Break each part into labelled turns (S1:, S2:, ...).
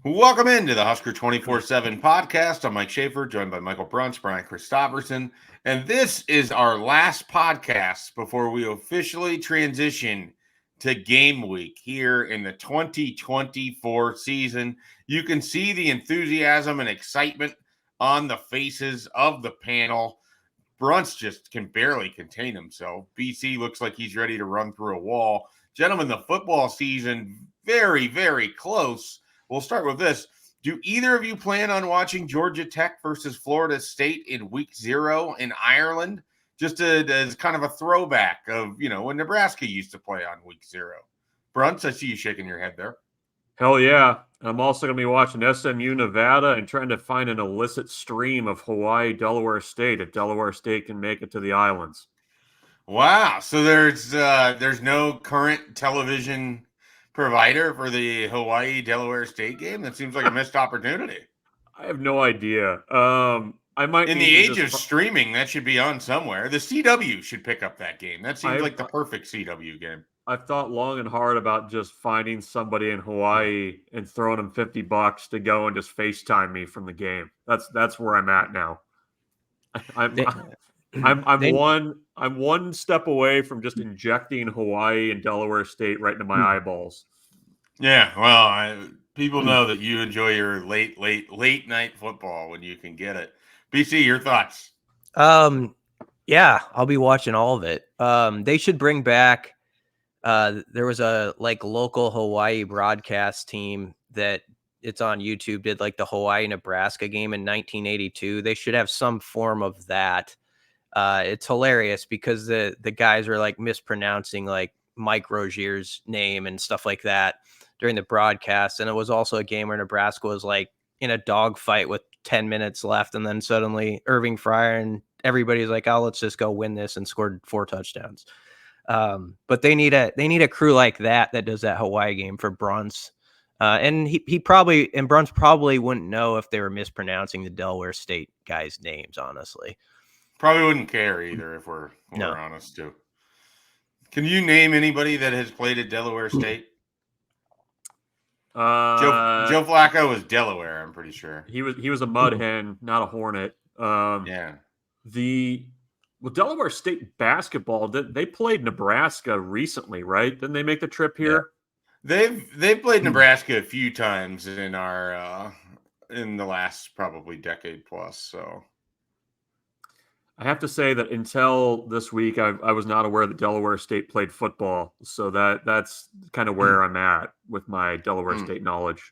S1: Welcome into the Husker247 Podcast. I'm Mike Schaefer, joined by Michael Bruntz, Brian Christopherson, and this is our last podcast before we officially transition to game week here in the 2024 season. You can see the enthusiasm and excitement on the faces of the panel. Bruntz just can barely contain himself. BC looks like he's ready to run through a wall. Gentlemen, the football season very, very close. We'll start with this. Do either of you plan on watching Georgia Tech versus Florida State in week 0 in Ireland? Just as kind of a throwback of, when Nebraska used to play on week 0. Bruntz, I see you shaking your head there.
S2: Hell yeah. I'm also going to be watching SMU Nevada and trying to find an illicit stream of Hawaii Delaware State if Delaware State can make it to the islands.
S1: Wow. So there's no current television provider for the Hawaii Delaware State game? That seems like a missed opportunity.
S2: I have no idea. I might
S1: in the age of streaming, that should be on somewhere. The CW should pick up that game. That seems like the perfect CW game.
S2: I've thought long and hard about just finding somebody in Hawaii and throwing them $50 to go and just FaceTime me from the game. That's where I'm at now. I'm one step away from just injecting Hawaii and Delaware State right into my eyeballs.
S1: Yeah, well, people know that you enjoy your late night football when you can get it. BC, your thoughts?
S3: Yeah, I'll be watching all of it. They should bring back. There was a local Hawaii broadcast team that it's on YouTube did the Hawaii Nebraska game in 1982. They should have some form of that. It's hilarious because the guys are mispronouncing Mike Rozier's name and stuff like that during the broadcast. And it was also a game where Nebraska was in a dogfight with 10 minutes left. And then suddenly Irving Fryer and everybody's like, oh, let's just go win this, and scored 4 touchdowns. But they need a crew like that does that Hawaii game for Bruntz. And Bruntz probably wouldn't know if they were mispronouncing the Delaware State guys' names, honestly.
S1: Probably wouldn't care either if we're honest too. Can you name anybody that has played at Delaware State? Joe Flacco was Delaware, I'm pretty sure.
S2: He was a mud hen, not a hornet.
S1: Yeah.
S2: Delaware State basketball, they played Nebraska recently, right? Didn't they make the trip here?
S1: Yeah. They've played Nebraska a few times in our in the last probably decade plus. So
S2: I have to say that until this week, I was not aware that Delaware State played football. So that's kind of where I'm at with my Delaware State knowledge.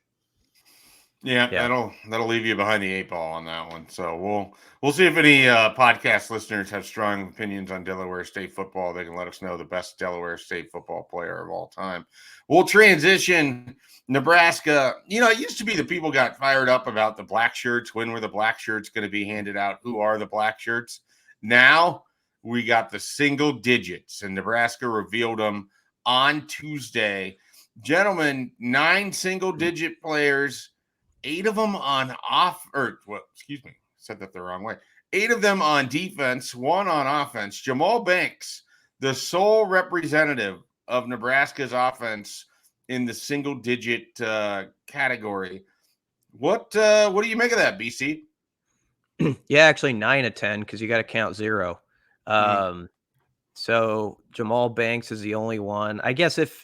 S1: Yeah, that'll leave you behind the 8 ball on that one. So we'll see if any podcast listeners have strong opinions on Delaware State football. They can let us know the best Delaware State football player of all time. We'll transition Nebraska. It used to be that people got fired up about the black shirts. When were the black shirts going to be handed out? Who are the black shirts? Now we got the single digits, and Nebraska revealed them on Tuesday. Gentlemen, 9 single-digit players. 8 of them said that the wrong way. 8 of them on defense, 1 on offense. Jamal Banks, the sole representative of Nebraska's offense in the single-digit category. What do you make of that, BC?
S3: Yeah, actually 9 of 10 because you got to count 0. So Jamal Banks is the only one. I guess if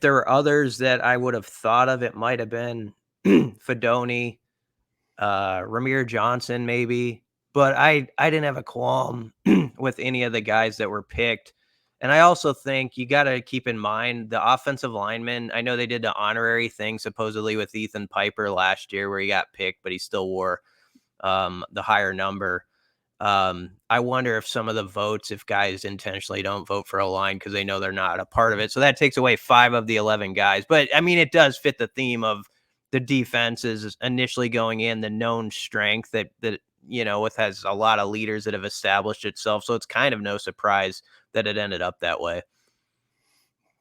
S3: there were others that I would have thought of, it might have been Fedoni, Ramir Johnson, maybe, but I didn't have a qualm with any of the guys that were picked. And I also think you got to keep in mind the offensive linemen. I know they did the honorary thing supposedly with Ethan Piper last year where he got picked, but he still wore the higher number. I wonder if some of the votes, if guys intentionally don't vote for a line because they know they're not a part of it. So that takes away 5 of the 11 guys. But I mean, it does fit the theme of the defense is initially going in, the known strength that with has a lot of leaders that have established itself. So it's kind of no surprise that it ended up that way.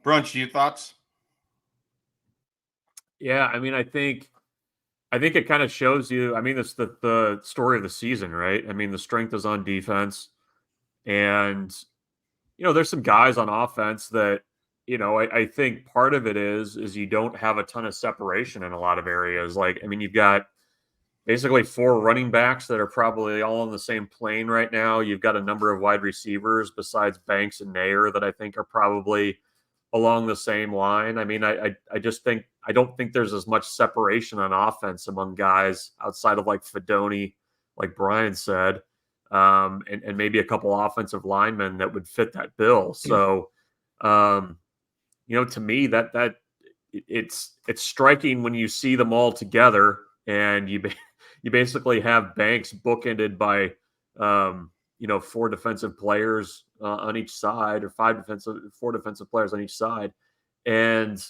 S1: Bruntz, your thoughts?
S2: Yeah, I mean, I think it kind of shows you. I mean, it's the story of the season, right? I mean, the strength is on defense, and there's some guys on offense that I think part of it is you don't have a ton of separation in a lot of areas. Like, I mean, you've got basically 4 running backs that are probably all on the same plane right now. You've got a number of wide receivers besides Banks and Nair that I think are probably along the same line. I mean, I just think I don't think there's as much separation on offense among guys outside of like Fedoni, like Brian said, and maybe a couple offensive linemen that would fit that bill. So, to me that it's striking when you see them all together, and you basically have Banks bookended by 4 defensive players on each side, or 4 defensive players on each side, and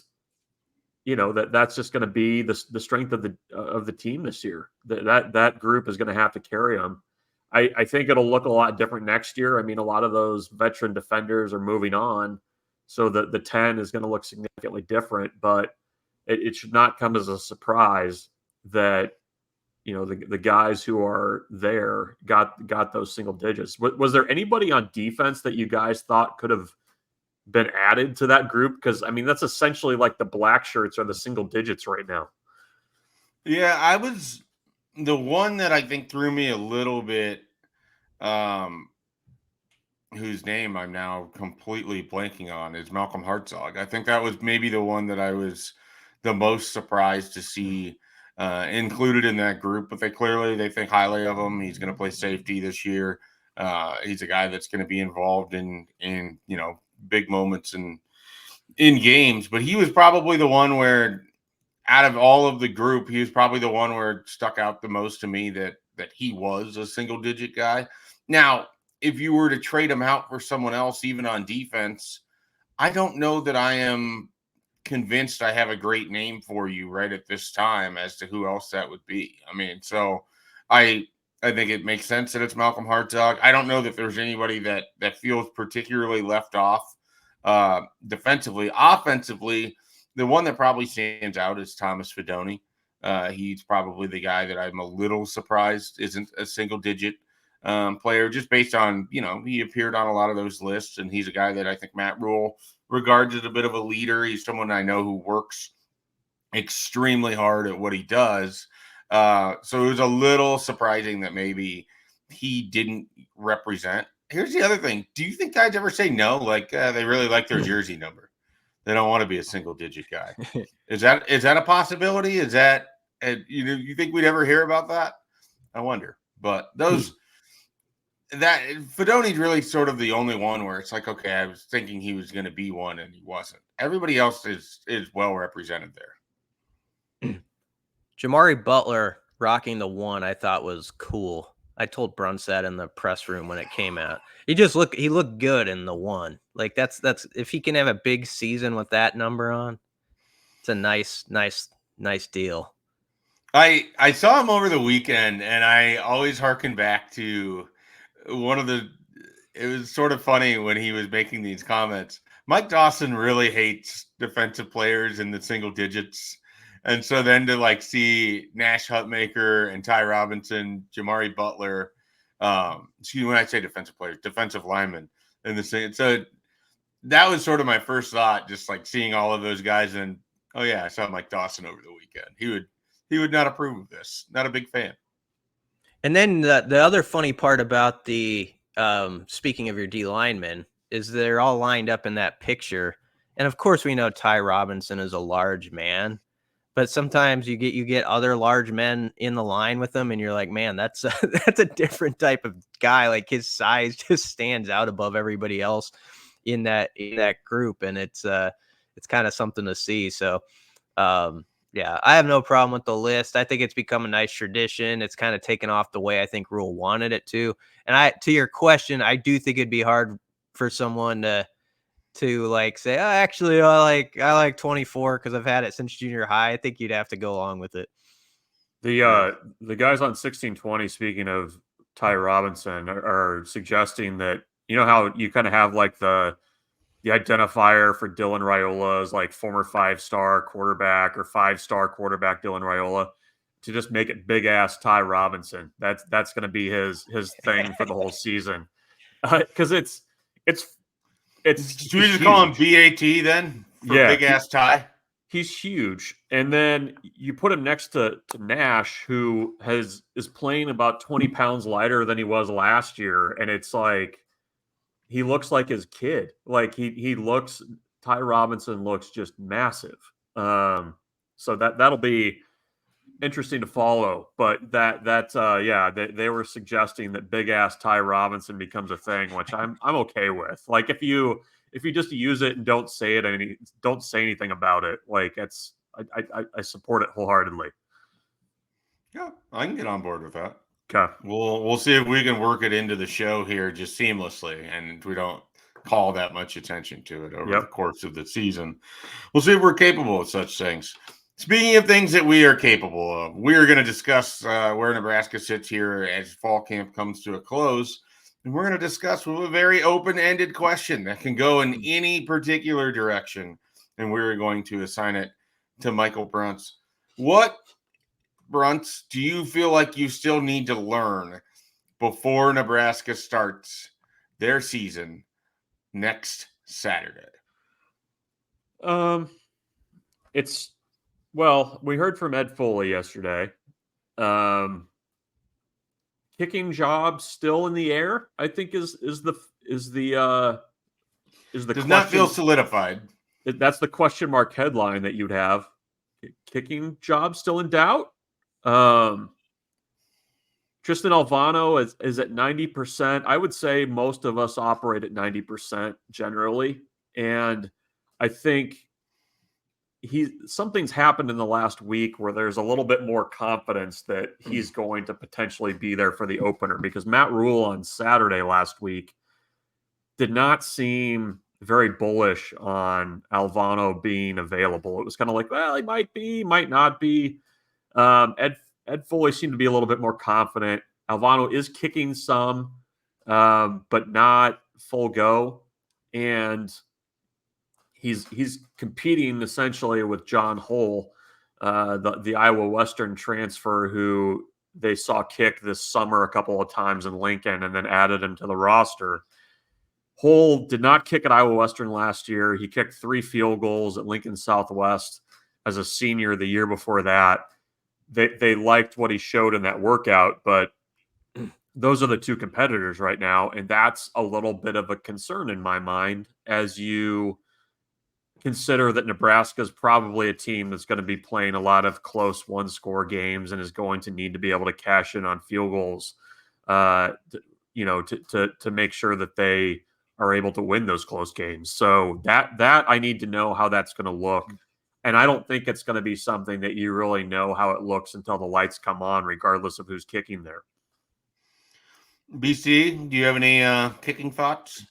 S2: that's just going to be the strength of the team this year. That group is going to have to carry them. I think it'll look a lot different next year. I mean, a lot of those veteran defenders are moving on, so the 10 is going to look significantly different. But it should not come as a surprise that the guys who are there got those single digits. Was there anybody on defense that you guys thought could have been added to that group? Because I mean, that's essentially like the black shirts are the single digits right now.
S1: Yeah, I was the one that I think threw me a little bit, whose name I'm now completely blanking on, is Malcolm Hartzog. I think that was maybe the one that I was the most surprised to see included in that group, but they think highly of him. He's going to play safety this year. He's a guy that's going to be involved in big moments in games, but he was probably the one where, out of all of the group, he was probably the one where it stuck out the most to me that he was a single digit guy. Now, if you were to trade him out for someone else, even on defense, I don't know that I am convinced I have a great name for you right at this time as to who else that would be. I mean, so I think it makes sense that it's Malcolm Hartzog. I don't know that there's anybody that feels particularly left off defensively. Offensively, the one that probably stands out is Thomas Fedoni. He's probably the guy that I'm a little surprised isn't a single digit player, just based on, he appeared on a lot of those lists, and he's a guy that I think Matt Rule regards as a bit of a leader. He's someone I know who works extremely hard at what he does. So it was a little surprising that maybe he didn't represent. Here's the other thing. Do you think guys ever say no? Like they really like their jersey number. They don't want to be a single digit guy. Is that a possibility? Is that, you think we'd ever hear about that? I wonder. But that Fedoni's really sort of the only one where it's like, okay, I was thinking he was going to be one and he wasn't. Everybody else is well represented there.
S3: Jamari Butler rocking the 1, I thought was cool. I told Bruntz that in the press room when it came out. He looked good in the 1. Like that's if he can have a big season with that number on, it's a nice deal.
S1: I saw him over the weekend, and I always harken back to it was sort of funny when he was making these comments. Mike Dawson really hates defensive players in the single digits. And so then to see Nash Hutmaker and Ty Robinson, Jamari Butler, excuse me, when I say defensive players, defensive linemen in the same. So that was sort of my first thought, just seeing all of those guys. And oh yeah, I saw Mike Dawson over the weekend. He would not approve of this. Not a big fan.
S3: And then the other funny part about the speaking of your D linemen is they're all lined up in that picture. And of course we know Ty Robinson is a large man, but sometimes you get other large men in the line with them, and you're like, man, that's a different type of guy. Like his size just stands out above everybody else in that group, and it's kind of something to see. So yeah, I have no problem with the list. I think it's become a nice tradition. It's kind of taken off the way I think Rule wanted it to. And to your question, I do think it'd be hard for someone to say, oh, actually, I like 24 because I've had it since junior high. I think you'd have to go along with it.
S2: The guys on 1620, speaking of Ty Robinson, are suggesting that, how you kind of have the identifier for Dylan Raiola is former 5-star quarterback or 5-star quarterback Dylan Raiola, to just make it big ass Ty Robinson. That's going to be his thing for the whole season. Because it's
S1: Should we just call him BAT then? For big ass Ty?
S2: He's huge. And then you put him next to Nash, who is playing about 20 pounds lighter than he was last year. And it's like, he looks like his kid. Like Ty Robinson looks just massive. So that'll be interesting to follow. But they were suggesting that big ass Ty Robinson becomes a thing, which I'm okay with. Like if you just use it and don't say anything about it, like I support it wholeheartedly.
S1: Yeah, I can get on board with that.
S2: Okay.
S1: We'll see if we can work it into the show here just seamlessly, and we don't call that much attention to it over the course of the season. We'll see if we're capable of such things. Speaking of things that we are capable of, we are going to discuss where Nebraska sits here as fall camp comes to a close. And we're going to discuss with a very open-ended question that can go in any particular direction. And we're going to assign it to Michael Bruntz. What, Bruntz, do you feel like you still need to learn before Nebraska starts their season next Saturday?
S2: We heard from Ed Foley yesterday. Kicking job still in the air, I think is the does question,
S1: not feel solidified.
S2: That's the question mark headline that you'd have. Kicking job still in doubt. Tristan Alvano is at 90%. I would say most of us operate at 90% generally, and I think something's happened in the last week where there's a little bit more confidence that he's going to potentially be there for the opener, because Matt Rule on Saturday last week did not seem very bullish on Alvano being available. It was kind of like, well, he might be, might not be. Ed Foley seemed to be a little bit more confident. Alvano is kicking some, but not full go. And he's competing essentially with John Hull, the Iowa Western transfer who they saw kick this summer a couple of times in Lincoln and then added him to the roster. Hull did not kick at Iowa Western last year. He kicked 3 field goals at Lincoln Southwest as a senior the year before that. They liked what he showed in that workout, but those are the two competitors right now, and that's a little bit of a concern in my mind as you consider that Nebraska is probably a team that's going to be playing a lot of close one-score games and is going to need to be able to cash in on field goals, to make sure that they are able to win those close games. So that I need to know how that's going to look. And I don't think it's going to be something that you really know how it looks until the lights come on, regardless of who's kicking there.
S1: BC, do you have any kicking thoughts?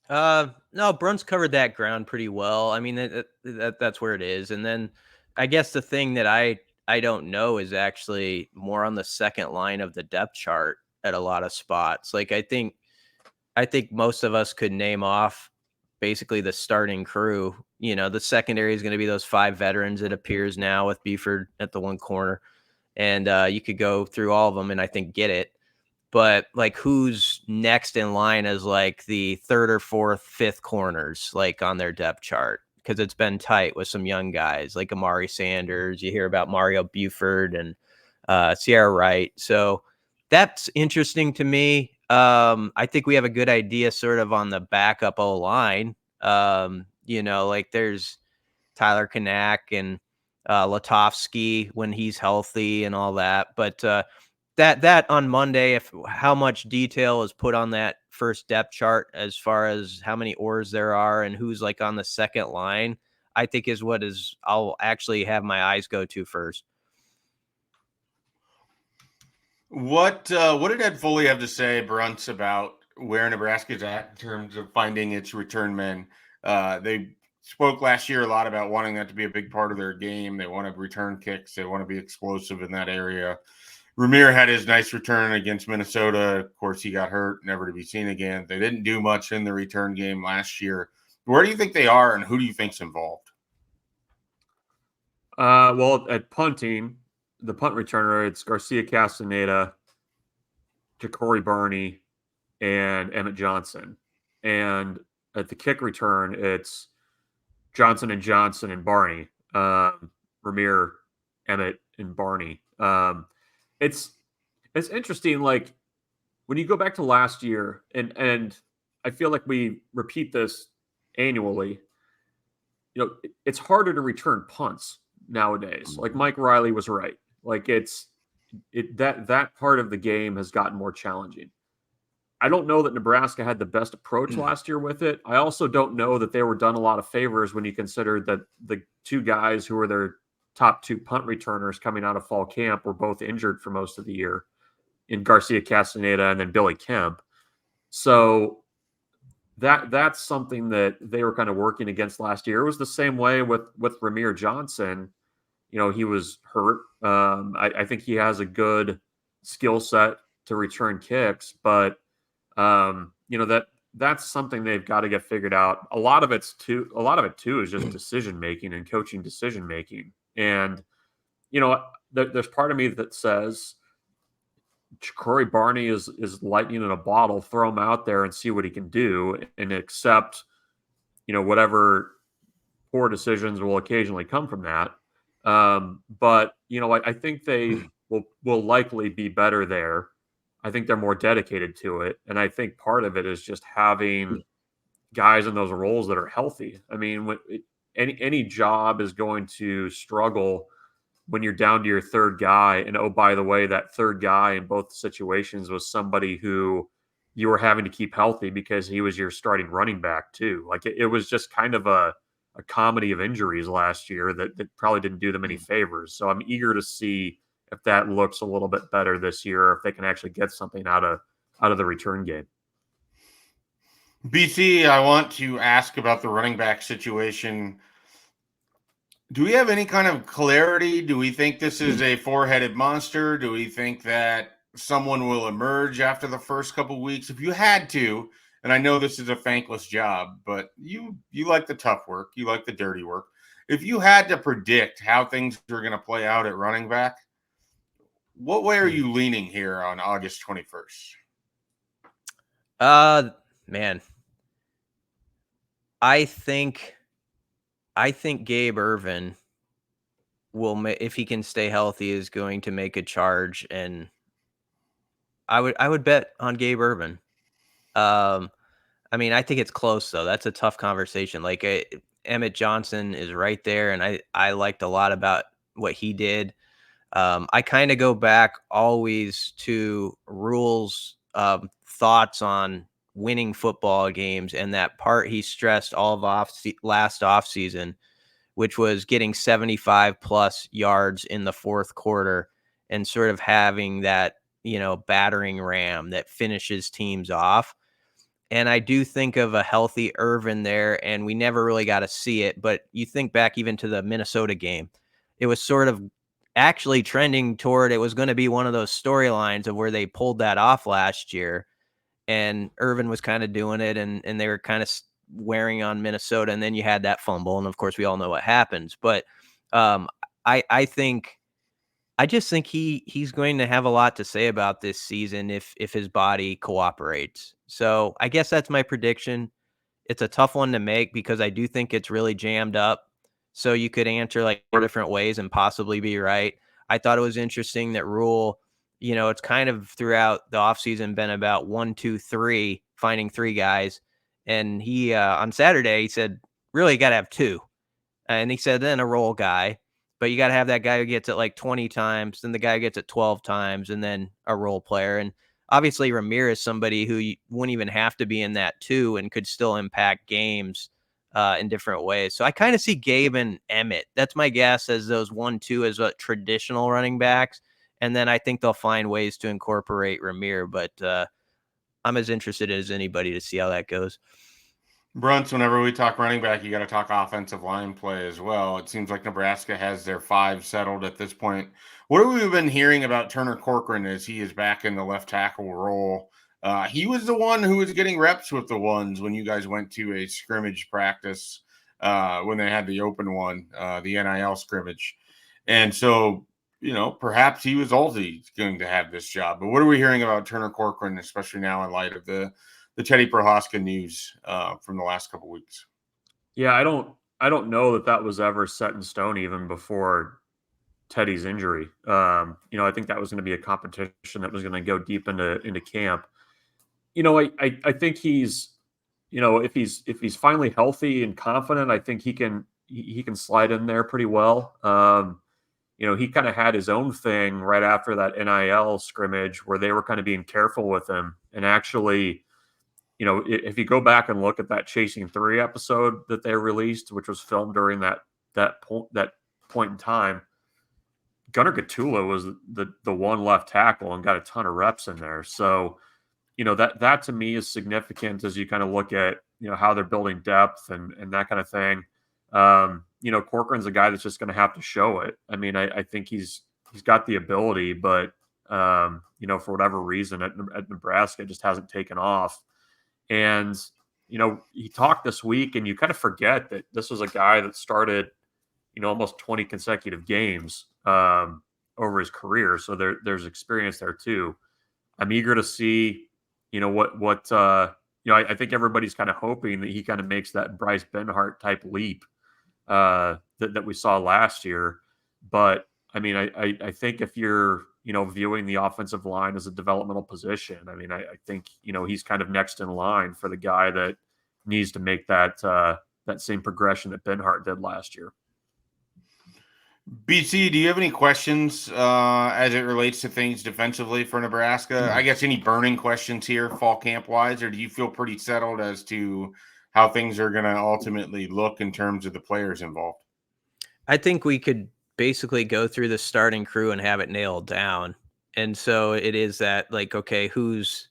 S3: No, Bruntz covered that ground pretty well. I mean, that's where it is. And then I guess the thing that I don't know is actually more on the second line of the depth chart at a lot of spots. Like I think most of us could name off basically the starting crew. You know, the secondary is going to be those 5 veterans, it appears now, with Beeford at the one corner. And you could go through all of them and I think get it. But like who's next in line as like the 3rd or 4th, 5th corners, like on their depth chart? Because it's been tight with some young guys like Amari Sanders. You hear about Mario Buford and Sierra Wright. So that's interesting to me. I think we have a good idea sort of on the backup O-line. Like there's Tyler Kanak and Latovsky when he's healthy and all that. But that on Monday, if how much detail is put on that first depth chart as far as how many oars there are and who's like on the second line, I think is what I'll actually have my eyes go to first.
S1: What did Ed Foley have to say, Bruntz, about where Nebraska's at in terms of finding its return men? They spoke last year a lot about wanting that to be a big part of their game. They want to return kicks. They want to be explosive in that area. Ramir had his nice return against Minnesota. Of course, he got hurt, never to be seen again. They didn't do much in the return game last year. Where do you think they are, and who do you think's involved?
S2: Well, at punting, the punt returner, it's Garcia Castaneda, Ja'Cory Burney, and Emmett Johnson. And at the kick return, it's Johnson and Johnson and Barney, Ramir, Emmett, and Barney. It's interesting. Like when you go back to last year, and I feel like we repeat this annually. It's harder to return punts nowadays. Like Mike Riley was right. Like that part of the game has gotten more challenging. I don't know that Nebraska had the best approach last year with it. I also don't know that they were done a lot of favors when you consider that the two guys who were their top two punt returners coming out of fall camp were both injured for most of the year in Garcia Castaneda and then Billy Kemp. So that's something that they were kind of working against last year. It was the same way with Ramir Johnson. He was hurt. I think he has a good skill set to return kicks, but that's something they've got to get figured out. A lot of it too is just decision making and coaching decision making. And there's part of me that says Corey Barney is lightning in a bottle. Throw him out there and see what he can do, and accept whatever poor decisions will occasionally come from that. But I think they will likely be better there. I think they're more dedicated to it. And I think part of it is just having guys in those roles that are healthy. I mean, any job is going to struggle when you're down to your third guy. And, oh, by the way, that third guy in both situations was somebody who you were having to keep healthy because he was your starting running back too. Like it was just kind of a comedy of injuries last year that probably didn't do them any favors. So I'm eager to see if that looks a little bit better this year, or if they can actually get something out of the return game.
S1: BC, I want to ask about the running back situation. Do we have any kind of clarity? Do we think this is a four-headed monster? Do we think that someone will emerge after the first couple of weeks? If you had to, and I know this is a thankless job, but you like the tough work, you like the dirty work. If you had to predict how things are going to play out at running back, what way are you leaning here on August 21st?
S3: Man, I think Gabe Ervin will, if he can stay healthy, is going to make a charge, and I would bet on Gabe Ervin. I mean, I think it's close though. That's a tough conversation. Like Emmett Johnson is right there, and I liked a lot about what he did. I kind of go back always to Rule's thoughts on winning football games, and that part he stressed all of last offseason, which was getting 75 plus yards in the fourth quarter and sort of having that, battering ram that finishes teams off. And I do think of a healthy Ervin there, and we never really got to see it. But you think back even to the Minnesota game, it was sort of actually trending toward it was going to be one of those storylines of where they pulled that off last year. And Ervin was kind of doing it, and they were kind of wearing on Minnesota. And then you had that fumble. And of course, we all know what happens. But I just think he's going to have a lot to say about this season if his body cooperates. So I guess that's my prediction. It's a tough one to make because I do think it's really jammed up. So you could answer like 4 different ways and possibly be right. I thought it was interesting that Rule, it's kind of throughout the offseason been about 1, 2, 3, finding 3 guys. And he, on Saturday, he said, really got to have 2. And he said, then a role guy, but you got to have that guy who gets it like 20 times, then the guy who gets it 12 times, and then a role player. And obviously Ramir is somebody who you wouldn't even have to be in that 2 and could still impact games in different ways. So I kind of see Gabe and Emmett. That's my guess as those 1, 2 as traditional running backs. And then I think they'll find ways to incorporate Ramir, but I'm as interested as anybody to see how that goes.
S1: Bruntz, whenever we talk running back, you got to talk offensive line play as well. It seems like Nebraska has their 5 settled at this point. What have we been hearing about Turner Corcoran as he is back in the left tackle role? He was the one who was getting reps with the ones when you guys went to a scrimmage practice when they had the open one, the NIL scrimmage. And so, perhaps he was also going to have this job. But what are we hearing about Turner Corcoran, especially now in light of the Teddy Prohaska news from the last couple weeks.
S2: Yeah, I don't know that was ever set in stone even before Teddy's injury. I think that was going to be a competition that was going to go deep into camp. I think he's, if he's finally healthy and confident, I think he can slide in there pretty well. He kind of had his own thing right after that NIL scrimmage where they were kind of being careful with him. And actually, if you go back and look at that Chasing 3 episode that they released, which was filmed during that point in time, Gunnar Gatula was the one left tackle and got a ton of reps in there. So, that to me is significant as you kind of look at, how they're building depth and that kind of thing. Corcoran's a guy that's just going to have to show it. I mean, I think he's got the ability, but, for whatever reason at Nebraska, it just hasn't taken off. And, he talked this week and you kind of forget that this was a guy that started, almost 20 consecutive games over his career. So there's experience there too. I'm eager to see, I think everybody's kind of hoping that he kind of makes that Bryce Benhart type leap that we saw last year. But I mean, I think if you're, viewing the offensive line as a developmental position, I mean, I think, he's kind of next in line for the guy that needs to make that same progression that Benhart did last year.
S1: BC, do you have any questions as it relates to things defensively for Nebraska? I guess any burning questions here fall camp wise, or do you feel pretty settled as to how things are going to ultimately look in terms of the players involved?
S3: I think we could basically go through the starting crew and have it nailed down. And so it is that, like, okay, who's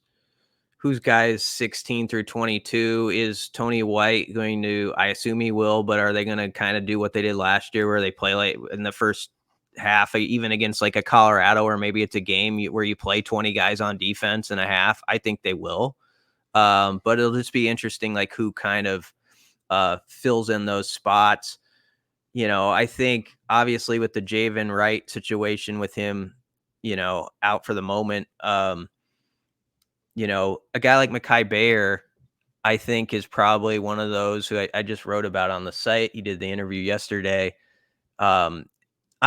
S3: guys 16 through 22? Is Tony White going to, I assume he will, but are they going to kind of do what they did last year where they play like in the first half, even against like a Colorado, or maybe it's a game where you play 20 guys on defense in a half? I think they will. But it'll just be interesting, like who kind of fills in those spots. I think obviously with the Javen Wright situation with him, out for the moment, a guy like Mekhi Bayer, I think is probably one of those who I just wrote about on the site. He did the interview yesterday. I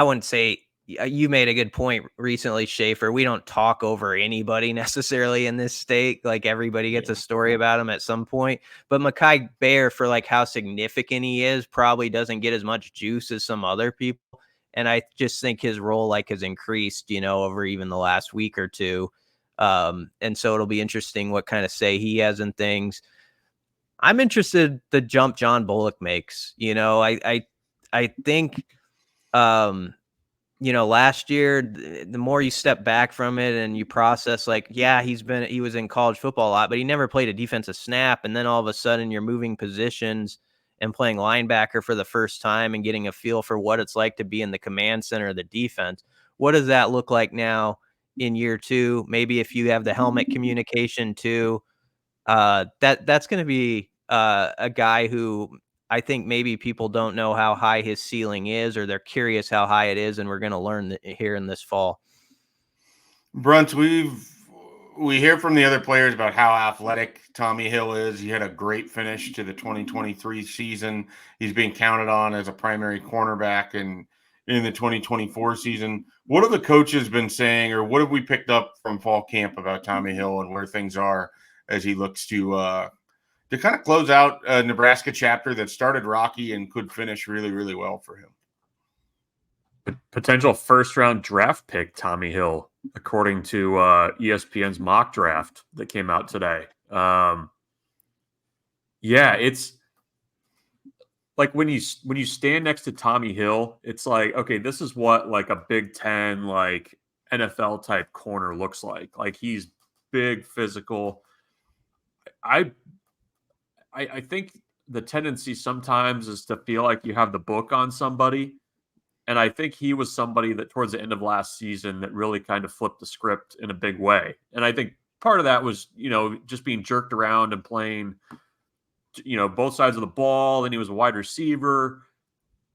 S3: wouldn't say, you made a good point recently, Schaefer. We don't talk over anybody necessarily in this state. Like everybody gets a story about him at some point. But Mekhi Bayer, for like how significant he is, probably doesn't get as much juice as some other people. And I just think his role like has increased, over even the last week or two. And so it'll be interesting what kind of say he has in things. I'm interested the jump John Bullock makes. I think last year, the more you step back from it and you process, like, yeah, he was in college football a lot, but he never played a defensive snap. And then all of a sudden you're moving positions and playing linebacker for the first time and getting a feel for what it's like to be in the command center of the defense. What does that look like now in year 2? Maybe if you have the helmet communication too, that's going to be a guy who I think maybe people don't know how high his ceiling is, or they're curious how high it is. And we're going to learn here in this fall.
S1: Bruntz, we hear from the other players about how athletic Tommy Hill is. He had a great finish to the 2023 season. He's being counted on as a primary cornerback in the 2024 season. What have the coaches been saying, or what have we picked up from fall camp about Tommy Hill and where things are as he looks to kind of close out a Nebraska chapter that started rocky and could finish really, really well for him?
S2: Potential first-round draft pick, Tommy Hill, according to ESPN's mock draft that came out today. It's like when you stand next to Tommy Hill, it's like, okay, this is what like a Big Ten, like NFL type corner looks like. Like he's big, physical. I think the tendency sometimes is to feel like you have the book on somebody. And I think he was somebody that towards the end of last season that really kind of flipped the script in a big way. And I think part of that was, just being jerked around and playing, both sides of the ball. And he was a wide receiver.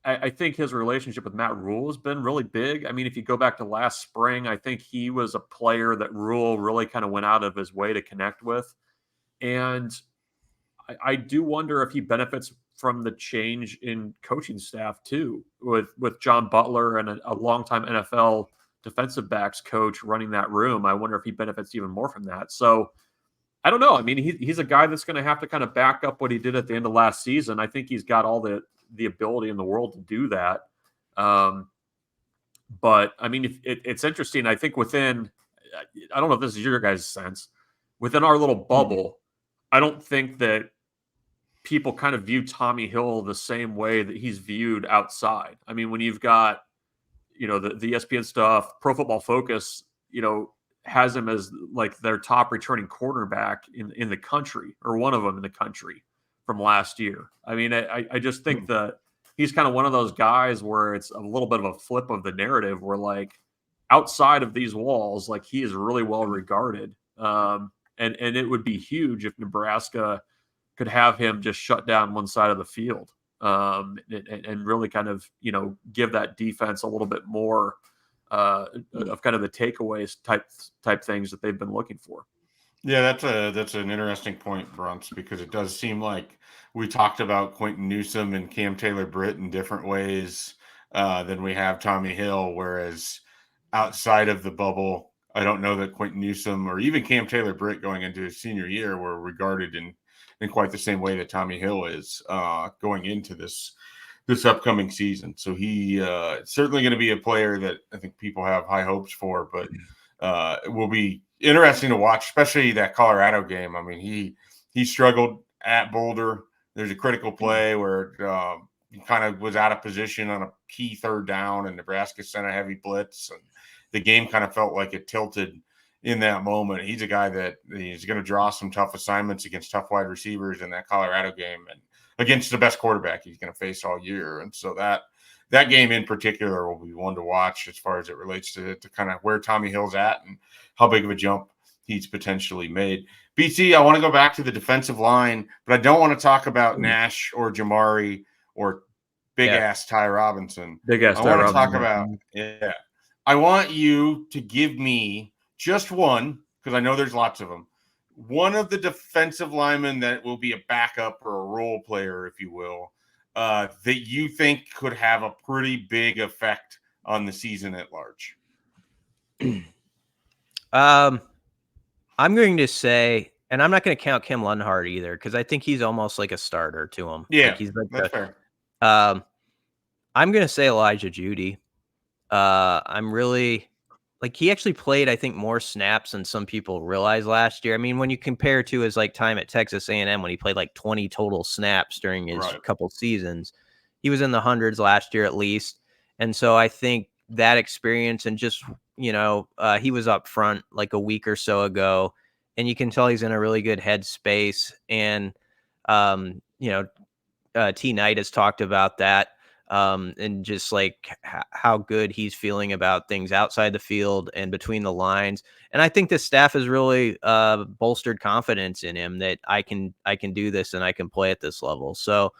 S2: I think his relationship with Matt Rule has been really big. I mean, if you go back to last spring, I think he was a player that Rule really kind of went out of his way to connect with. And I do wonder if he benefits from the change in coaching staff too, with John Butler and a longtime NFL defensive backs coach running that room. I wonder if he benefits even more from that. So I don't know. I mean, he's a guy that's going to have to kind of back up what he did at the end of last season. I think he's got all the ability in the world to do that. But I mean, it's interesting. I think I don't know if this is your guys' sense, within our little bubble, I don't think that people kind of view Tommy Hill the same way that he's viewed outside. I mean, when you've got, the ESPN stuff, Pro Football Focus, has him as like their top returning cornerback in the country, or one of them in the country from last year. I mean, I just think that he's kind of one of those guys where it's a little bit of a flip of the narrative where, like, outside of these walls, like, he is really well regarded. And it would be huge if Nebraska could have him just shut down one side of the field, and really kind of, give that defense a little bit more of kind of the takeaways type things that they've been looking for.
S1: Yeah, that's an interesting point, Bruntz, because it does seem like we talked about Quentin Newsome and Cam Taylor-Britt in different ways than we have Tommy Hill, whereas outside of the bubble, I don't know that Quentin Newsome or even Cam Taylor-Britt going into his senior year were regarded in quite the same way that Tommy Hill is going into this upcoming season. So he certainly going to be a player that I think people have high hopes for, but it will be interesting to watch, especially that Colorado game. I mean, he struggled at Boulder. There's a critical play where he kind of was out of position on a key third down, and Nebraska sent a heavy blitz, and the game kind of felt like it tilted in that moment. He's a guy that he's going to draw some tough assignments against tough wide receivers in that Colorado game, and against the best quarterback he's going to face all year. And so that game in particular will be one to watch as far as it relates to kind of where Tommy Hill's at and how big of a jump he's potentially made. BC, I want to go back to the defensive line, but I don't want to talk about Nash or Jamari or big-ass Ty Robinson.
S2: Big-ass Ty Robinson.
S1: I want you to give me just one, because I know there's lots of them, one of the defensive linemen that will be a backup or a role player, if you will, that you think could have a pretty big effect on the season at large.
S3: I'm going to say, and I'm not going to count Kim Lundhard either, because I think he's almost like a starter to him.
S1: Yeah,
S3: like he's like
S1: that's fair.
S3: I'm going to say Elijah Judy. I'm really like, he actually played, I think, more snaps than some people realize last year. I mean, when you compare to his like time at Texas A&M, when he played like 20 total snaps during his couple seasons, he was in the hundreds last year at least. And so I think that experience, and just, he was up front like a week or so ago, and you can tell he's in a really good headspace. And, T. Knight has talked about that. And just like how good he's feeling about things outside the field and between the lines. And I think the staff has really bolstered confidence in him that I can do this and I can play at this level. So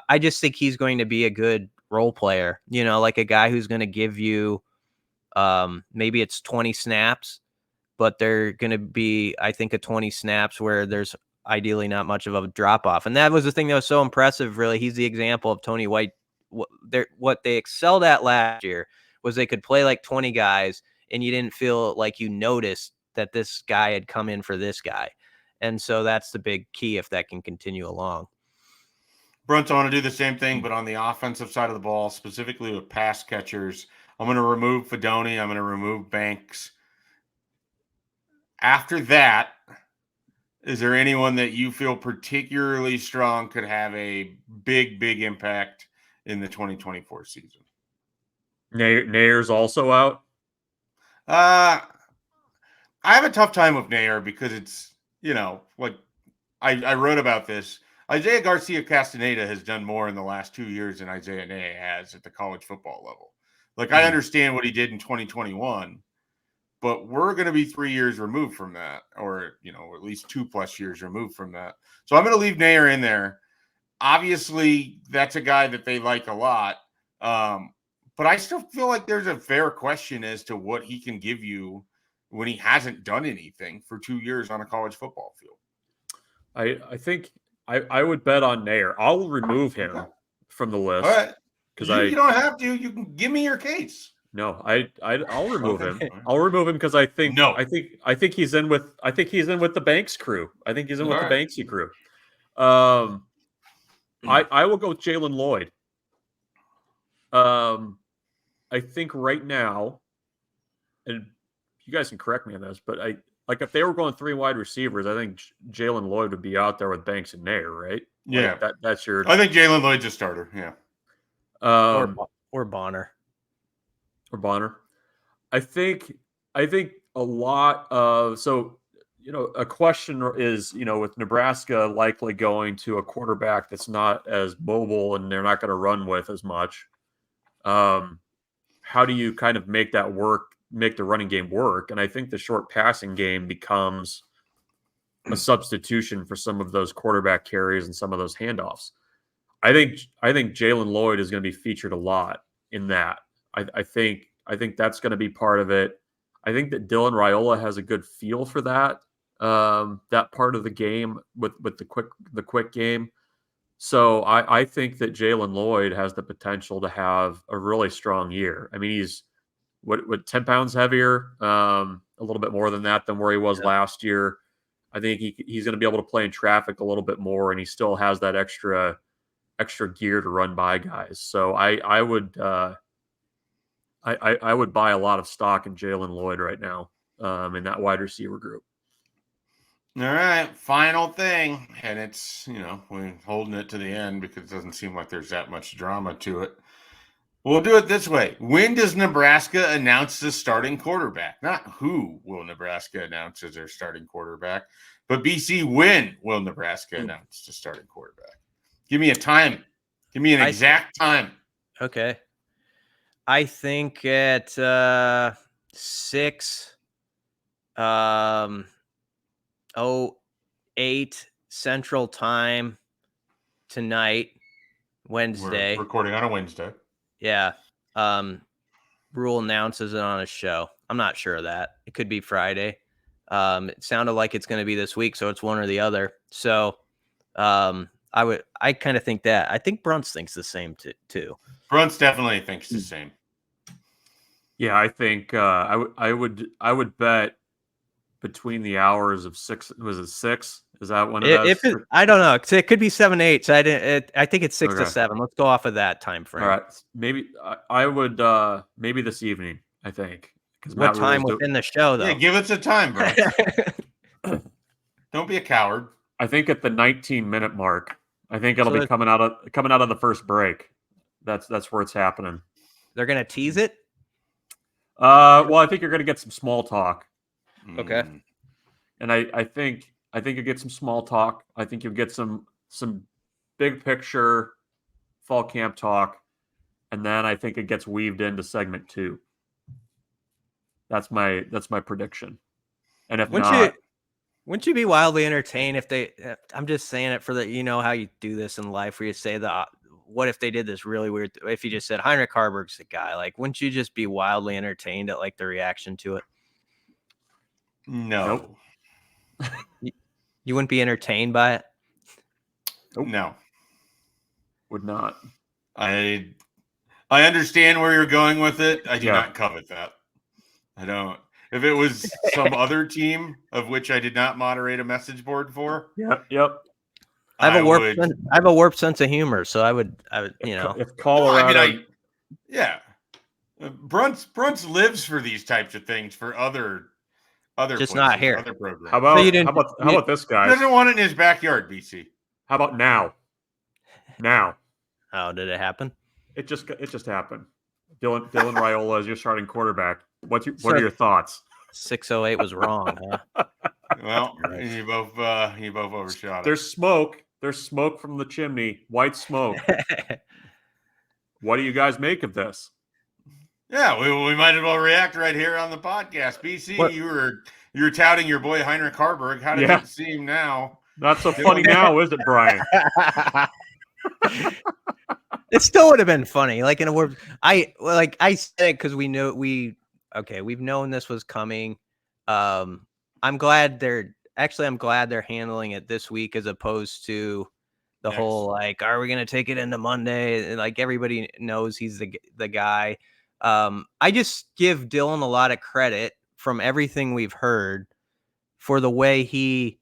S3: I just think he's going to be a good role player, like a guy who's going to give you maybe it's 20 snaps, but they're going to be, I think, a 20 snaps where there's ideally not much of a drop off. And that was the thing that was so impressive. Really, he's the example of Tony White. What they excelled at last year was they could play like 20 guys, and you didn't feel like you noticed that this guy had come in for this guy. And so that's the big key if that can continue along.
S1: Bruntz, I want to do the same thing, but on the offensive side of the ball, specifically with pass catchers. I'm going to remove Fedoni. I'm going to remove Banks. After that, is there anyone that you feel particularly strong could have a big, big impact in the 2024 season?
S2: Nayer's also out.
S1: I have a tough time with Nayer because it's, like I wrote about this. Isaiah Garcia Castaneda has done more in the last 2 years than Isaiah Nayer has at the college football level. Like, I understand what he did in 2021, but we're going to be 3 years removed from that, or, at least 2+ years removed from that. So I'm going to leave Nayer in there. Obviously, that's a guy that they like a lot. But I still feel like there's a fair question as to what he can give you when he hasn't done anything for 2 years on a college football field.
S2: I think I would bet on Nair. I'll remove him from the list.
S1: All right.
S2: Because
S1: you don't have to. You can give me your case.
S2: No, I'll remove him.
S1: Okay.
S2: I'll remove him because I think
S1: No.
S2: I think he's in with the Banks crew. I think he's in with the Banksy crew. I will go with Jaylen Lloyd. I think right now, and you guys can correct me on this, but if they were going 3 wide receivers, I think Jaylen Lloyd would be out there with Banks and Nair, right?
S1: Yeah,
S2: that's your.
S1: I think Jaylen Lloyd's a starter. Yeah,
S3: or Bonner.
S2: Or Bonner. I think a lot of a question is, with Nebraska likely going to a quarterback that's not as mobile and they're not going to run with as much. How do you kind of make that work, make the running game work? And I think the short passing game becomes a substitution for some of those quarterback carries and some of those handoffs. I think Jaylen Lloyd is going to be featured a lot in that. I think that's going to be part of it. I think that Dylan Raiola has a good feel for that part of the game with the quick game. So I think that Jaylen Lloyd has the potential to have a really strong year. I mean, he's 10 pounds heavier, a little bit more than that than where he was last year. I think he's going to be able to play in traffic a little bit more, and he still has that extra gear to run by guys. So I would buy a lot of stock in Jaylen Lloyd right now in that wide receiver group.
S1: All right, final thing, and it's, we're holding it to the end because it doesn't seem like there's that much drama to it. We'll do it this way. When does Nebraska announce the starting quarterback? Not who will Nebraska announce as their starting quarterback, but BC, when will Nebraska announce the starting quarterback? Give me a time. Give me an exact time.
S3: Okay. I think at 6 8 Central Time tonight, Wednesday.
S1: We're recording on a Wednesday.
S3: Yeah. Rule announces it on a show. I'm not sure of that. It could be Friday. It sounded like it's going to be this week, so it's one or the other. So I kind of think that. I think Bruntz thinks the same too.
S1: Bruntz definitely thinks the same.
S2: Yeah, I think I would bet between the hours of 6. Was it 6? Is that one of those?
S3: I don't know. It could be 7, 8. So I think it's 6 to 7. Let's go off of that time frame.
S2: All right, maybe I would maybe this evening. I think.
S3: What time within the show though?
S1: Yeah, give us a time, bro. Don't be a coward.
S2: I think at the 19-minute mark. I think it'll be coming out of the first break. That's where it's happening.
S3: They're gonna tease it.
S2: Well, I think you're gonna get some small talk.
S3: Okay.
S2: And I think you get some small talk. I think you'll get some big picture fall camp talk, and then I think it gets weaved into segment 2. That's my prediction. And if
S3: wouldn't you be wildly entertained if they? I'm just saying it for the how you do this in life, where you say what if they did this really weird? If you just said Heinrich Harburg's the guy, like, wouldn't you just be wildly entertained at like the reaction to it?
S1: No.
S3: Nope. You wouldn't be entertained by it?
S2: Nope.
S1: No.
S2: Would not.
S1: I understand where you're going with it. I do not covet that. I don't. If it was some other team of which I did not moderate a message board for.
S2: Yep.
S3: I have a warped sense of humor, so I would.
S2: If Colorado.
S1: Bruntz lives for these types of things for other just places,
S3: not here.
S1: Other programs.
S2: How about this guy?
S1: He doesn't want it in his backyard, BC.
S2: How about now? Now.
S3: Oh, did it happen?
S2: It just happened. Dylan Raiola is your starting quarterback. What are your thoughts?
S3: 608 was wrong, huh?
S1: Well, you both overshot it.
S2: There's smoke. There's smoke from the chimney. White smoke. What do you guys make of this?
S1: Yeah, we might as well react right here on the podcast. BC, what? You were touting your boy Heinrich Harburg. How does it seem now?
S2: Not so funny now, is it, Brian?
S3: It still would have been funny. Like in a word, I said it because we've known this was coming. I'm glad actually, I'm glad they're handling it this week as opposed to the whole, like, are we going to take it into Monday? And, like, everybody knows he's the guy. I just give Dylan a lot of credit from everything we've heard for the way he,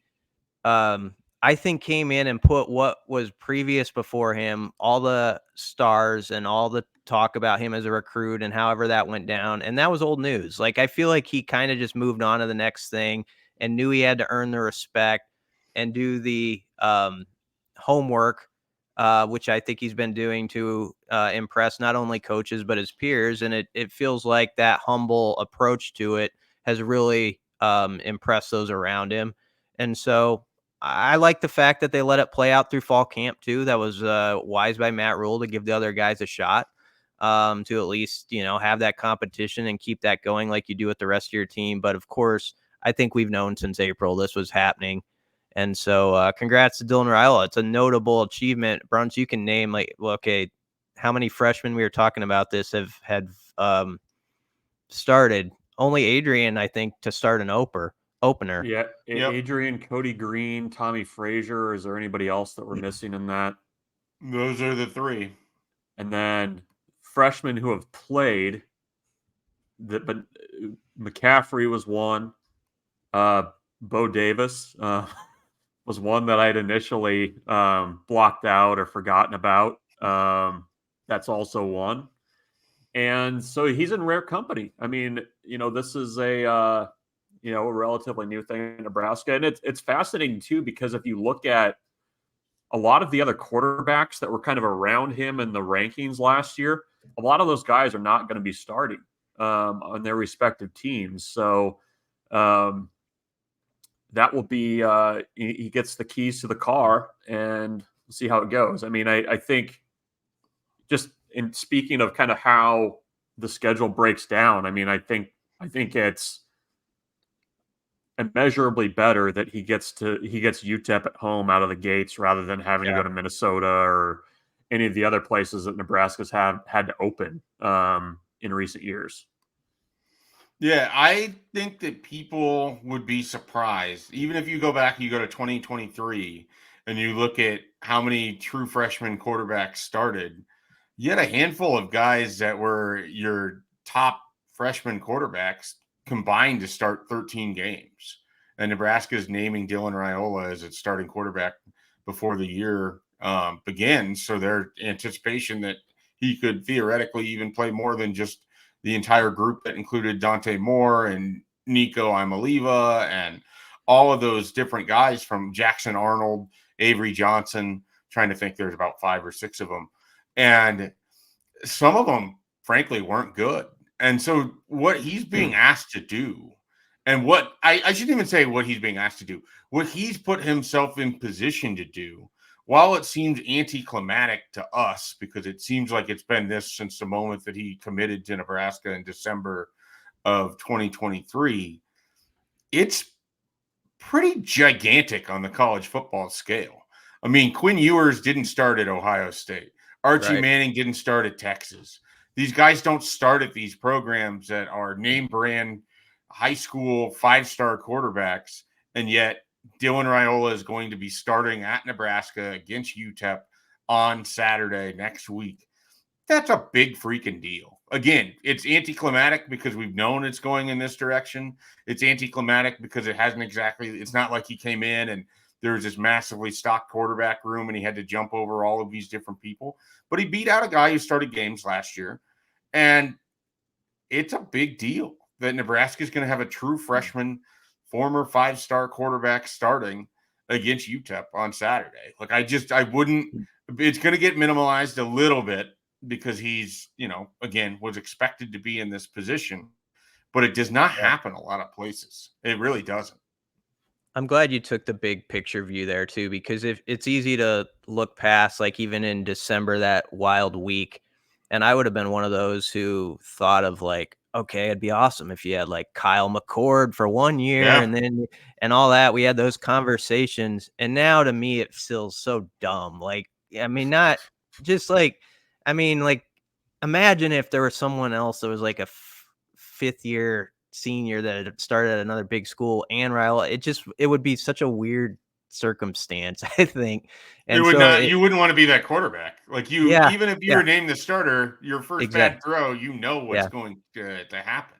S3: I think, came in and put what was previous before him, all the stars and all the talk about him as a recruit and however that went down. And that was old news. Like, I feel like he kind of just moved on to the next thing and knew he had to earn the respect and do the homework, which I think he's been doing to impress not only coaches, but his peers. And it feels like that humble approach to it has really impressed those around him. And so I like the fact that they let it play out through fall camp too. That was wise by Matt Rule to give the other guys a shot, to at least, have that competition and keep that going like you do with the rest of your team. But of course, I think we've known since April this was happening. And so congrats to Dylan Raiola. It's a notable achievement. Bruntz, you can name, like, well, okay, how many freshmen we were talking about this had started? Only Adrian, I think, to start an opener.
S2: Yeah,
S1: Yep.
S2: Adrian, Cody Green, Tommy Frazier. Is there anybody else that we're missing in that?
S1: Those are the three.
S2: And then freshmen who have played, but McCaffrey was one. Bo Davis was one that I'd initially blocked out or forgotten about. That's also one. And so he's in rare company. I mean, this is a relatively new thing in Nebraska. And it's fascinating too, because if you look at a lot of the other quarterbacks that were kind of around him in the rankings last year, a lot of those guys are not going to be starting on their respective teams. So that will be, he gets the keys to the car, and we'll see how it goes. I mean, I think, just in speaking of kind of how the schedule breaks down, I mean, I think it's immeasurably better that he gets UTEP at home out of the gates rather than having to go to Minnesota or any of the other places that Nebraska's had to open in recent years.
S1: Yeah, I think that people would be surprised. Even if you go back, you go to 2023 and you look at how many true freshman quarterbacks started, you had a handful of guys that were your top freshman quarterbacks combined to start 13 games. And Nebraska is naming Dylan Raiola as its starting quarterback before the year begins. So their anticipation that he could theoretically even play more than just the entire group that included Dante Moore and Nico Imaliva and all of those different guys, from Jackson Arnold, Avery Johnson, trying to think, there's about 5 or 6 of them. And some of them, frankly, weren't good. And so what he's being asked to do, and what I shouldn't even say what he's being asked to do, what he's put himself in position to do, while it seems anticlimactic to us, because it seems like it's been this since the moment that he committed to Nebraska in December of 2023, it's pretty gigantic on the college football scale. I mean, Quinn Ewers didn't start at Ohio State. Archie Manning didn't start at Texas. These guys don't start at these programs that are name brand high school 5-star quarterbacks, and yet Dylan Raiola is going to be starting at Nebraska against UTEP on Saturday next week. That's a big freaking deal. Again, it's anticlimactic because we've known it's going in this direction. It's anticlimactic because it's not like he came in and there's this massively stocked quarterback room and he had to jump over all of these different people. But he beat out a guy who started games last year. And it's a big deal that Nebraska is going to have a true freshman, former 5-star quarterback starting against UTEP on Saturday. Like, it's going to get minimalized a little bit because he's, again, was expected to be in this position, but it does not happen a lot of places. It really doesn't.
S3: I'm glad you took the big picture view there too, because if it's easy to look past, like, even in December, that wild week. And I would have been one of those who thought of, like, okay, it'd be awesome if you had, like, Kyle McCord for 1 year and all that. We had those conversations. And now to me, it feels so dumb. Like, I mean, not just like, I mean, like, imagine if there was someone else that was like a 5th year senior that had started at another big school and Raiola. It would be such a weird circumstance, I think. And
S1: you wouldn't want to be that quarterback. Like even if you were named the starter, your first bad throw, what's going to happen.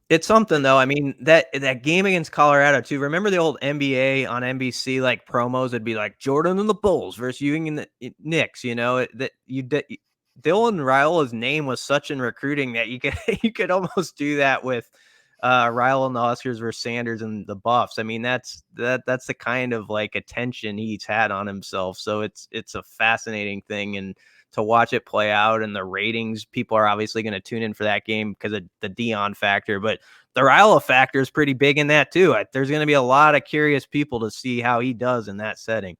S3: It's something though. I mean, that game against Colorado too. Remember the old NBA on NBC like promos would be like Jordan and the Bulls versus you and the Knicks. Dylan Raiola's name was such in recruiting that you could almost do that with Raiola and the Huskers versus Sanders and the Buffs. I mean, that's the kind of like attention he's had on himself. So it's a fascinating thing, and to watch it play out, and the ratings, people are obviously going to tune in for that game because of the Dion factor, but the Raiola factor is pretty big in that too. There's going to be a lot of curious people to see how he does in that setting.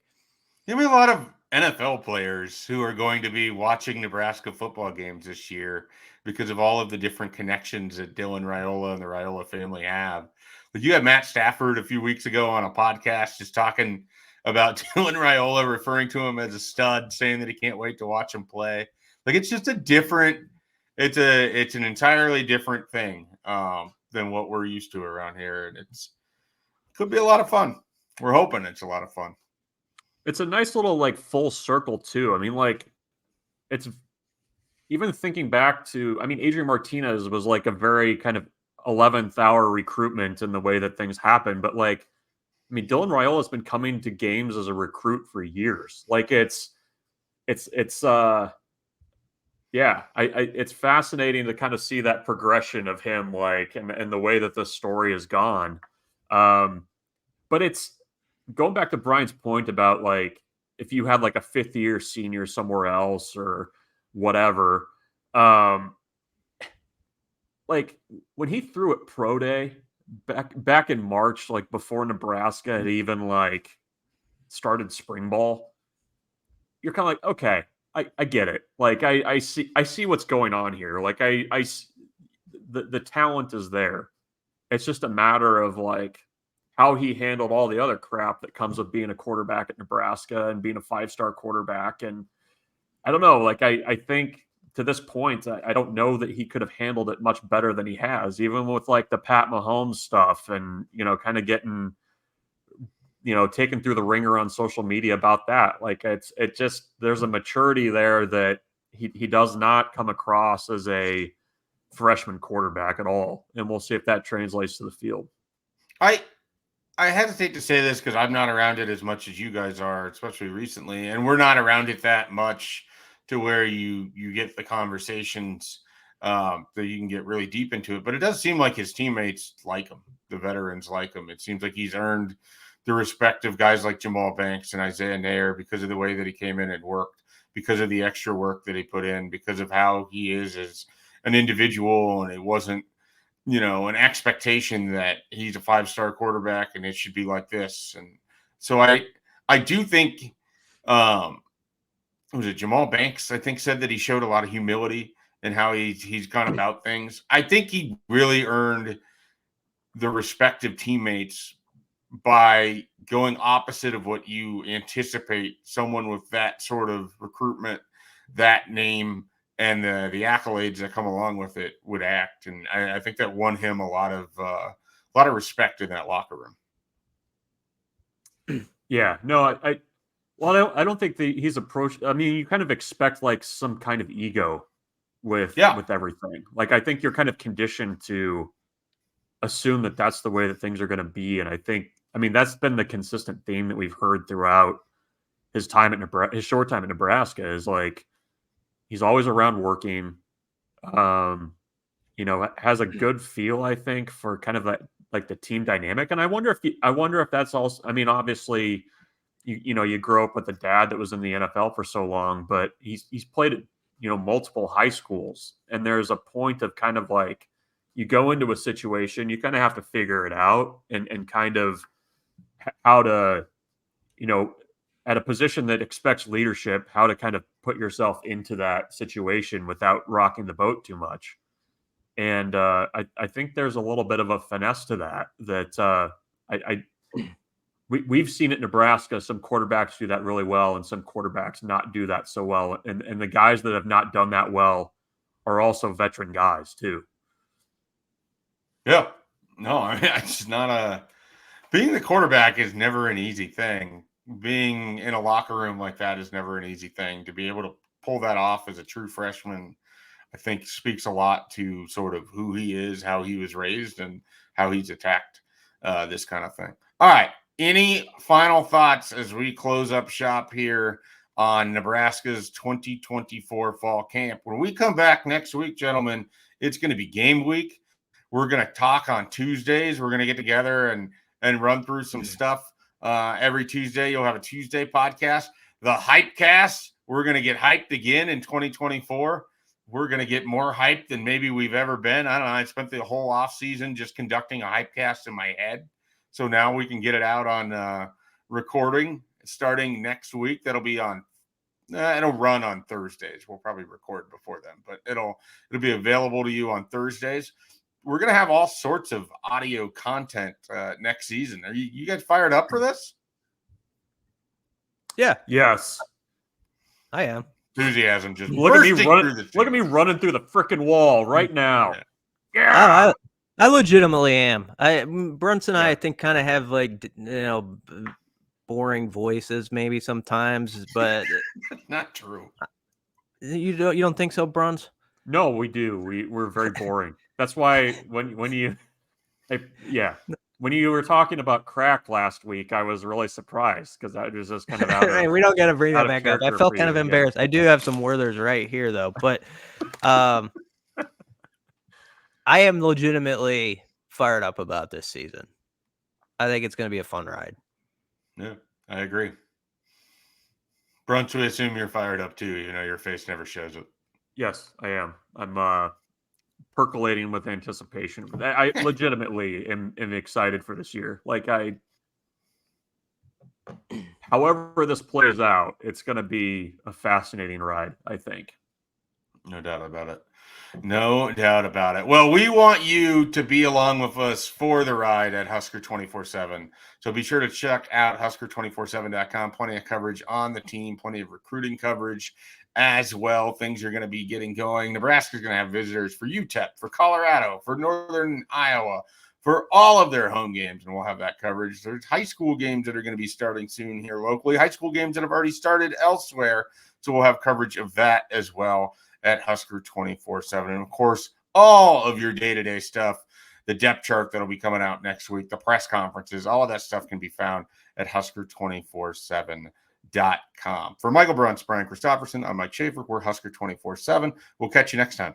S1: There'll be a lot of NFL players who are going to be watching Nebraska football games this year because of all of the different connections that Dylan Raiola and the Raiola family have. But you had Matt Stafford a few weeks ago on a podcast just talking about Dylan Raiola, referring to him as a stud, saying that he can't wait to watch him play. Like, it's just it's an entirely different thing than what we're used to around here. And could be a lot of fun. We're hoping it's a lot of fun.
S2: It's a nice little like full circle too. I mean, like, it's even thinking back to, I mean, Adrian Martinez was like a very kind of 11th hour recruitment in the way that things happen. But like, I mean, Dylan Raiola has been coming to games as a recruit for years. Like it's fascinating to kind of see that progression of him, like, and the way that the story has gone. But it's going back to Brian's point about like, if you had like a 5th year senior somewhere else or whatever, like when he threw at pro day back in March, like before Nebraska had even like started spring ball, you're kind of like, okay, I get it. Like I see what's going on here. Like the talent is there. It's just a matter of like how he handled all the other crap that comes with being a quarterback at Nebraska and being a 5-star quarterback. And I don't know, like I think to this point, I don't know that he could have handled it much better than he has, even with like the Pat Mahomes stuff and, kind of getting, taken through the ringer on social media about that. Like there's a maturity there that he does not come across as a freshman quarterback at all. And we'll see if that translates to the field.
S1: I hesitate to say this because I'm not around it as much as you guys are, especially recently, and we're not around it that much to where you get the conversations that you can get really deep into it. But it does seem like his teammates like him. The veterans like him. It seems like he's earned the respect of guys like Jamal Banks and Isaiah Nair because of the way that he came in and worked, because of the extra work that he put in, because of how he is as an individual. And it wasn't, an expectation that he's a 5-star quarterback and it should be like this. And so I do think, was it Jamal Banks, I think, said that he showed a lot of humility in how he's gone about things. I think he really earned the respect of teammates by going opposite of what you anticipate someone with that sort of recruitment, that name, and the accolades that come along with it would act. And I think that won him a lot of respect in that locker room.
S2: Yeah, no, I don't think he's approached. I mean, you kind of expect like some kind of ego with everything. Like, I think you're kind of conditioned to assume that that's the way that things are going to be. And I mean, that's been the consistent theme that we've heard throughout his time at Nebraska, his short time at Nebraska, is like, he's always around working, has a good feel, I think, for kind of that, like the team dynamic. And I wonder if that's also, I mean, obviously, you grow up with a dad that was in the NFL for so long, but he's played at, multiple high schools. And there's a point of kind of like, you go into a situation, you kind of have to figure it out and kind of how to, at a position that expects leadership, how to kind of put yourself into that situation without rocking the boat too much. And I think there's a little bit of a finesse to that we've seen at Nebraska, some quarterbacks do that really well and some quarterbacks not do that so well. And the guys that have not done that well are also veteran guys too.
S1: Yeah. No, I mean, it's not being the quarterback is never an easy thing. Being in a locker room like that is never an easy thing. To be able to pull that off as a true freshman, I think speaks a lot to sort of who he is, how he was raised, and how he's attacked this kind of thing. All right. Any final thoughts as we close up shop here on Nebraska's 2024 fall camp? When we come back next week, gentlemen, it's going to be game week. We're going to talk on Tuesdays. We're going to get together and run through some stuff. Every Tuesday, you'll have a Tuesday podcast. The Hype Cast, we're going to get hyped again in 2024. We're going to get more hyped than maybe we've ever been. I don't know. I spent the whole off season just conducting a Hype Cast in my head. So now we can get it out on recording starting next week. That'll be on it'll run on Thursdays. We'll probably record before then, but it'll be available to you on Thursdays. We're going to have all sorts of audio content next season. Are you guys fired up for this?
S3: Yeah.
S2: Yes.
S3: I am.
S1: Enthusiasm just
S2: look at me running through the freaking wall right now.
S3: Yeah. I legitimately am. Bruntz and I think kind of have like, boring voices maybe sometimes, but
S1: not true.
S3: You don't think so, Bruntz?
S2: No, we do. We're very boring. That's why when you were talking about crack last week, I was really surprised because I was just kind of out of,
S3: we don't got to bring that
S2: out of
S3: back up. I
S2: character
S3: felt
S2: for
S3: kind of
S2: you,
S3: embarrassed. I do have some Werthers right here though, but I am legitimately fired up about this season. I think it's going to be a fun ride.
S1: Yeah, I agree. Bruntz, we assume you're fired up too. You know, your face never shows it.
S2: Yes, I am. I'm percolating with anticipation. I legitimately am excited for this year. Like however this plays out, it's going to be a fascinating ride, I think.
S1: No doubt about it. No doubt about it. Well, we want you to be along with us for the ride at Husker247. So be sure to check out Husker247.com. Plenty of coverage on the team, plenty of recruiting coverage as well. Things are going to be getting going. Nebraska's going to have visitors for UTEP, for Colorado, for Northern Iowa, for all of their home games, and we'll have that coverage. There's high school games that are going to be starting soon here locally, high school games that have already started elsewhere. So we'll have coverage of that as well at Husker247. And of course, all of your day-to-day stuff, the depth chart that'll be coming out next week, the press conferences, all of that stuff can be found at Husker247.com. For Michael Bruntz, Brian Christopherson, I'm Mike Schaefer. We're Husker247. We'll catch you next time.